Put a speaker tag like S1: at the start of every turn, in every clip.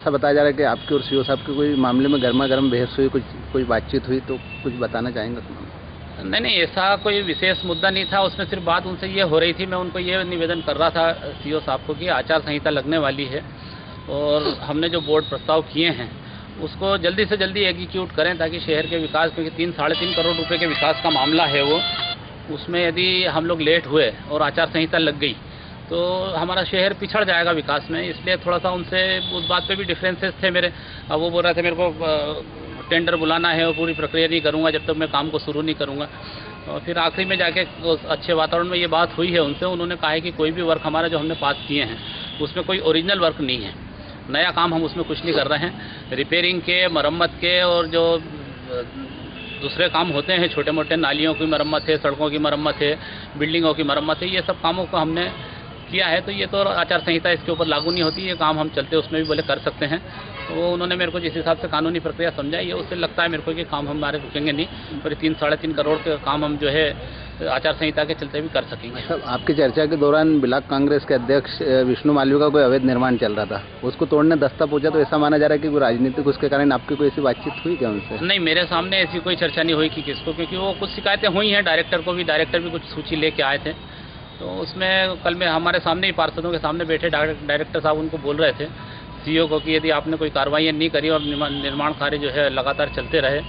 S1: ऐसा बताया जा रहा है कि आपकी और सीओ साहब के कोई मामले में गर्मा गर्म बहस हुई, कोई बातचीत हुई, तो कुछ बताना चाहेंगे?
S2: नहीं नहीं, ऐसा कोई विशेष मुद्दा नहीं था। उसमें सिर्फ बात उनसे ये हो रही थी, मैं उनको ये निवेदन कर रहा था सीओ साहब को कि आचार संहिता लगने वाली है और हमने जो बोर्ड प्रस्ताव किए हैं उसको जल्दी से जल्दी एग्जीक्यूट करें ताकि शहर के विकास, क्योंकि 3-3.5 करोड़ रुपए के विकास का मामला है वो, उसमें यदि हम लोग लेट हुए और आचार संहिता लग गई तो हमारा शहर पिछड़ जाएगा विकास में। इसलिए थोड़ा सा उनसे उस बात पे भी डिफरेंसेस थे मेरे। अब वो बोल रहे थे मेरे को टेंडर बुलाना है और पूरी प्रक्रिया नहीं करूँगा जब तक मैं काम को शुरू नहीं करूँगा। और फिर आखिरी में जाके अच्छे वातावरण में ये बात हुई है उनसे। उन्होंने कहा है कि कोई भी वर्क हमारा जो हमने पास किए हैं उसमें कोई ओरिजिनल वर्क नहीं है, नया काम हम उसमें कुछ नहीं कर रहे हैं। रिपेयरिंग के, मरम्मत के और जो दूसरे काम होते हैं, छोटे मोटे नालियों की मरम्मत है, सड़कों की मरम्मत है, बिल्डिंगों की मरम्मत है, ये सब कामों को हमने किया है। तो ये तो आचार संहिता इसके ऊपर लागू नहीं होती, ये काम हम चलते उसमें भी बोले कर सकते हैं। तो वो उन्होंने मेरे को जिस हिसाब से कानूनी प्रक्रिया समझाई है उससे लगता है मेरे को कि काम हमारे रुकेंगे नहीं और 3-3.5 करोड़ के काम हम जो है आचार संहिता के चलते भी कर सकेंगे।
S1: सब आपकी चर्चा के दौरान ब्लॉक कांग्रेस के अध्यक्ष विष्णु मालवीय का कोई अवैध निर्माण चल रहा था, उसको तोड़ने दस्ता पूछा, तो ऐसा माना जा रहा है कि कोई राजनीतिक उसके कारण आपकी कोई ऐसी बातचीत हुई क्या उनसे?
S2: नहीं, मेरे सामने ऐसी कोई चर्चा नहीं हुई कि किसको, क्योंकि वो कुछ शिकायतें हुई हैं डायरेक्टर भी कुछ सूची लेके आए थे। तो उसमें कल में हमारे सामने ही पार्षदों के सामने बैठे डायरेक्टर साहब उनको बोल रहे थे सीईओ को कि यदि आपने कोई कार्रवाई नहीं करी और निर्माण कार्य जो है लगातार चलते रहे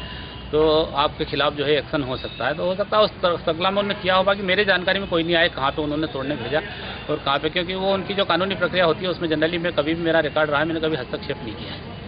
S2: तो आपके खिलाफ जो है एक्शन हो सकता है। तो हो सकता है उस तगला में उन्होंने किया होगा कि मेरे जानकारी में कोई नहीं आए कहाँ पे उन्होंने तोड़ने भेजा और कहाँ पे, क्योंकि वो उनकी जो कानूनी प्रक्रिया होती है उसमें जनरली मैं कभी भी मेरा रिकॉर्ड रहा है, मैंने कभी हस्तक्षेप नहीं किया है।